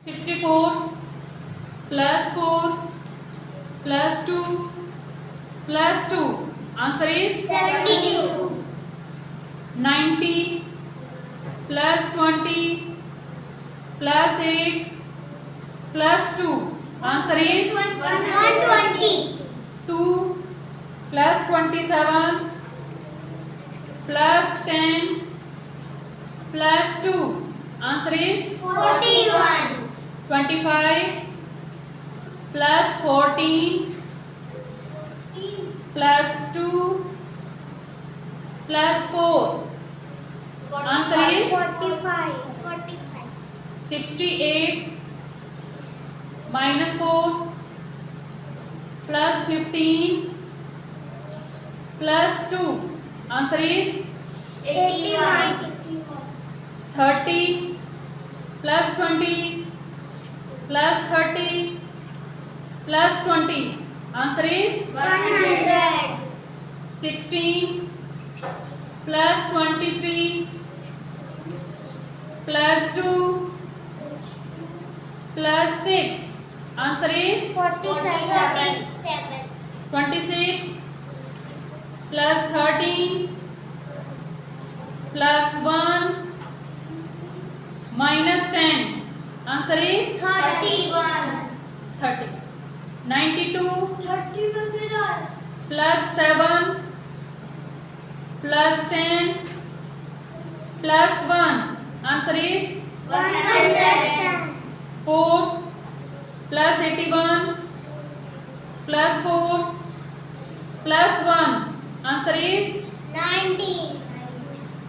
64 plus 4 plus 2 plus 2. Answer is 72. 90 plus 20 plus 8 plus 2. Answer is 120. 2 plus 27 plus 10 plus 2. Answer is 41. 25 plus 14 plus 2 plus 4. Answer is 45. 68 minus 4 plus 15 plus 2. Answer is 81. 30 plus 20 plus 30 plus 20. Answer is 100. 16 plus 23 plus 2 plus 6. Answer is 47. 26 plus 13 plus 1 minus 10. Answer is 31. 30. 92 31. plus 7 plus 10 plus 1. Answer is 110. 4 plus 81 plus 4 plus 1. Answer is 90.